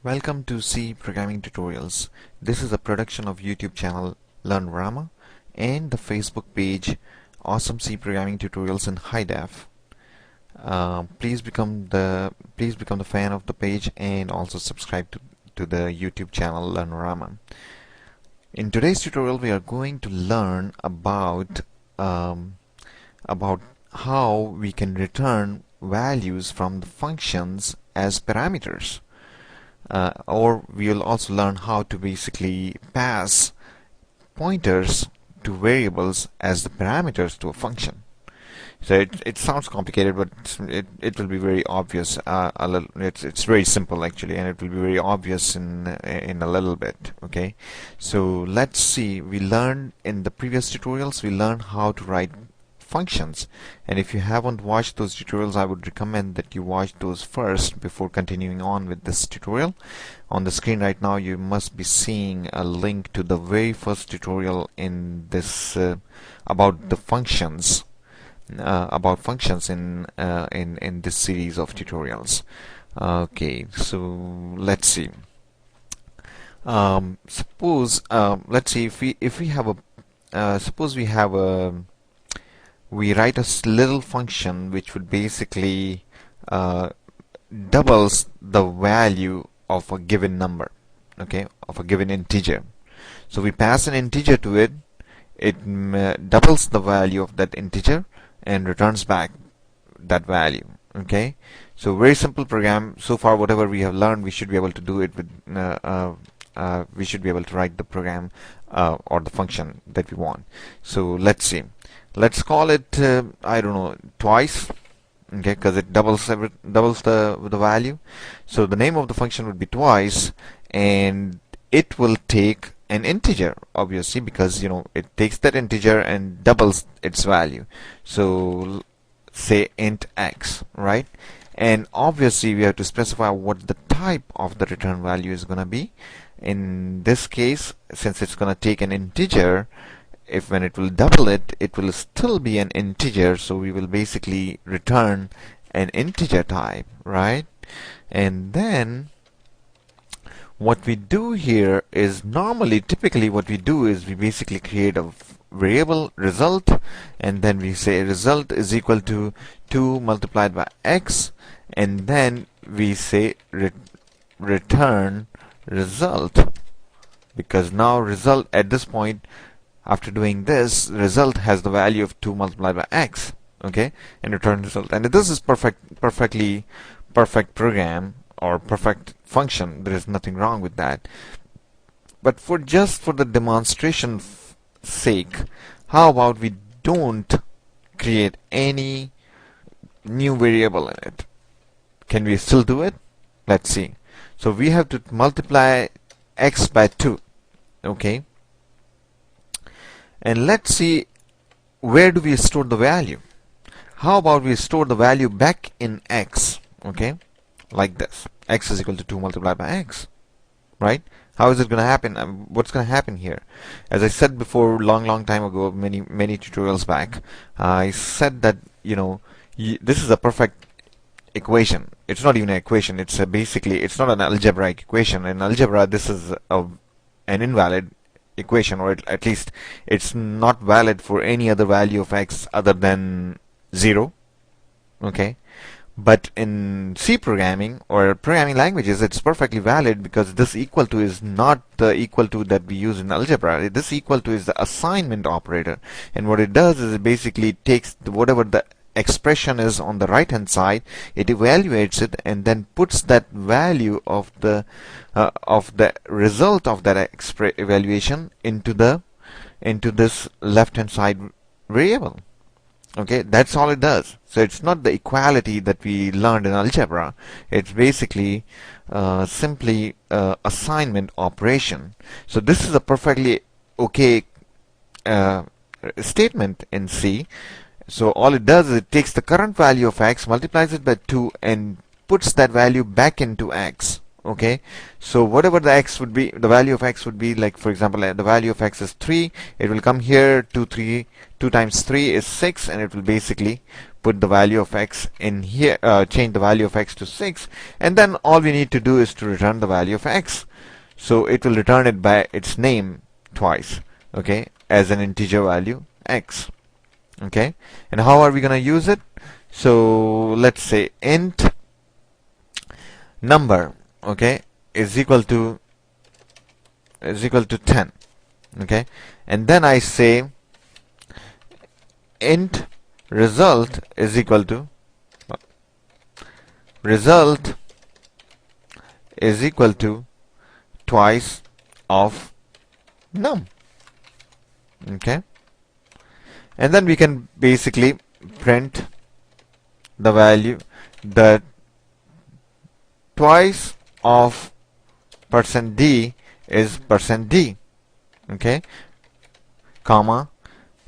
Welcome to C Programming Tutorials. This is a production of YouTube channel Learn Rama and the Facebook page Awesome C Programming Tutorials in High Def. Please become the fan of the page and also subscribe to the YouTube channel Learn Rama. In today's tutorial, we are going to learn about how we can return values from the functions as parameters. Or we will also learn how to basically pass pointers to variables as the parameters to a function. So it sounds complicated, but it will be very obvious. It's very simple actually, and it will be very obvious in a little bit. Okay, so let's see. We learned in the previous tutorials. We learned how to write functions, and if you haven't watched those tutorials, I would recommend that you watch those first before continuing on with this tutorial. On the screen right now you must be seeing a link to the very first tutorial in this about the functions in this series of tutorials. Okay, so let's see. Let's see if we have a suppose we write a little function which would basically doubles the value of a given number, okay, of a given integer. So we pass an integer to it, doubles the value of that integer and returns back that value. Okay, so very simple program. So far whatever we have learned, we should be able to do it with we should be able to write the program or the function that we want. So let's see. Let's call it I don't know, twice, okay, because it doubles the value. So the name of the function would be twice, and it will take an integer, obviously, because it takes that integer and doubles its value. So say int x, right? And obviously we have to specify what the type of the return value is going to be. In this case, since it's going to take an integer, when it will double it, it will still be an integer, so we will basically return an integer type, right? And then what we do here is typically what we do is we basically create a variable result, and then we say result is equal to 2 multiplied by x, and then we say return result, because now result at this point, after doing this, result has the value of 2 multiplied by x, okay, and return result. And this is perfect program or perfect function. There is nothing wrong with that. But just for the demonstration sake, how about we don't create any new variable in it? Can we still do it? Let's see. So we have to multiply x by 2, okay, and let's see, where do we store the value? How about we store the value back in x, okay, like this. X is equal to 2 multiplied by x, right? How is it going to happen? What's going to happen here? As I said before, long time ago, many tutorials back, I said that this is a perfect equation. It's not even an equation. It's basically, it's not an algebraic equation. In algebra, this is an invalid equation, or at least it's not valid for any other value of x other than 0, okay? But in C programming or programming languages, it's perfectly valid, because this equal to is not the equal to that we use in algebra. This equal to is the assignment operator, and what it does is it basically takes whatever the expression is on the right hand side, it evaluates it and then puts that value of the result of that evaluation into this left hand side variable. Okay, that's all it does. So it's not the equality that we learned in algebra. It's basically simply assignment operation. So this is a perfectly okay statement in C. So all it does is it takes the current value of x, multiplies it by 2, and puts that value back into x. Okay, so whatever the x would be, the value of x would be, like for example, the value of x is 3. It will come here to 2 times 3 is 6, and it will basically put the value of x in here, change the value of x to 6, and then all we need to do is to return the value of x. So it will return it by its name twice, okay, as an integer value x. Okay, and how are we going to use it? So let's say int number, okay, is equal to 10, okay, and then I say int result is equal to twice of num. Okay, and then we can basically print the value that twice of %d is %d, okay, comma,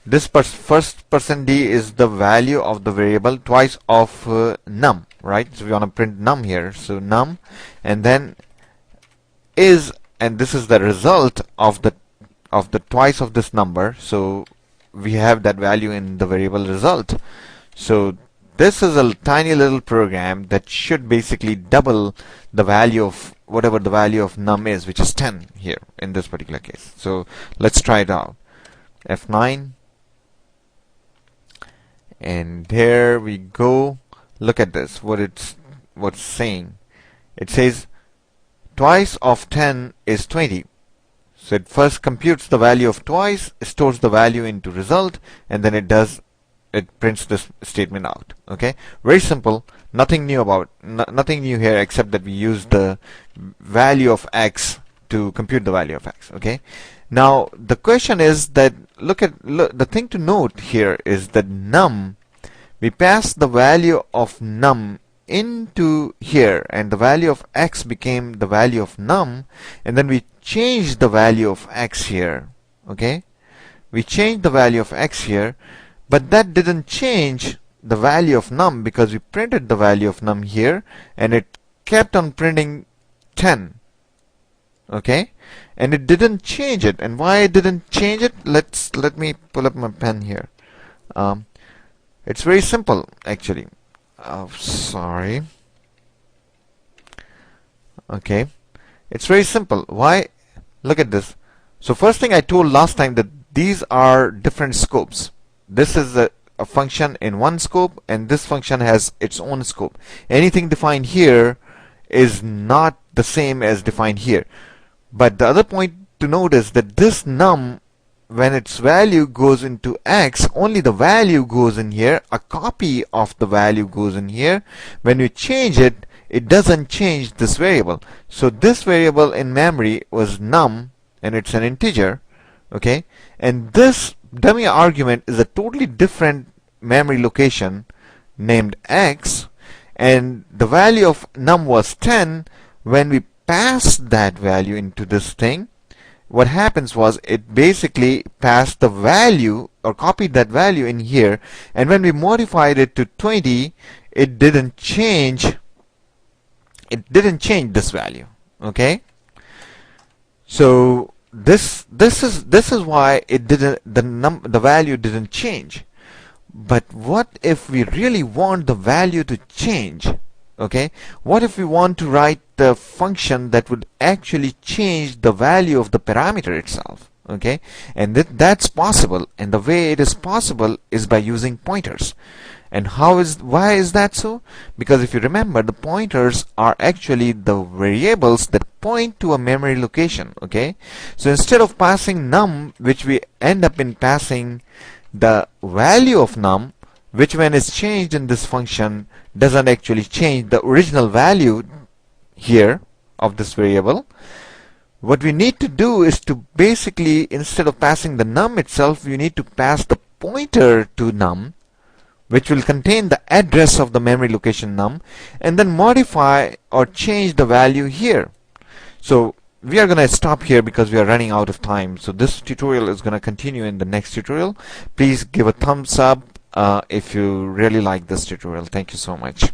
this first %d is the value of the variable twice of num, right? So we want to print num here, so num, and then is, and this is the result of the twice of this number, so we have that value in the variable result. So this is a tiny little program that should basically double the value of whatever the value of num is, which is 10 here in this particular case. So let's try it out. F9, and there we go. Look at this, what's saying. It says twice of 10 is 20. So it first computes the value of twice, stores the value into result, and then it prints this statement out. Okay, very simple. Nothing new here except that we use the value of x to compute the value of x. Okay, now the question is that the thing to note here is that num, we pass the value of num into here, and the value of x became the value of num, and then we changed the value of x here. Okay, we changed the value of x here, but that didn't change the value of num because we printed the value of num here, and it kept on printing 10. Okay, and it didn't change it. And why it didn't change it? Let me pull up my pen here. It's very simple actually. Sorry. Okay, it's very simple. Why? Look at this. So first thing I told last time that these are different scopes. This is a function in one scope, and this function has its own scope. Anything defined here is not the same as defined here. But the other point to note is that this num, when its value goes into x, only the value goes in here, a copy of the value goes in here. When you change it, it doesn't change this variable. So this variable in memory was num, and it's an integer. Okay, and this dummy argument is a totally different memory location named x, and the value of num was 10. When we passed that value into this thing, what happens was it basically passed the value or copied that value in here, and when we modified it to 20, it didn't change this value. Okay, so this is why it didn't, the value didn't change. But what if we really want the value to change? Okay, what if we want to write the function that would actually change the value of the parameter itself? Okay, and that's possible, and the way it is possible is by using pointers. And why is that so? Because if you remember, the pointers are actually the variables that point to a memory location. Okay, so instead of passing num, which we end up in passing the value of num, which when is changed in this function doesn't actually change the original value here of this variable. What we need to do is to basically, instead of passing the num itself, we need to pass the pointer to num, which will contain the address of the memory location num, and then modify or change the value here. So we are going to stop here because we are running out of time. So this tutorial is going to continue in the next tutorial. Please give a thumbs up if you really like this tutorial. Thank you so much.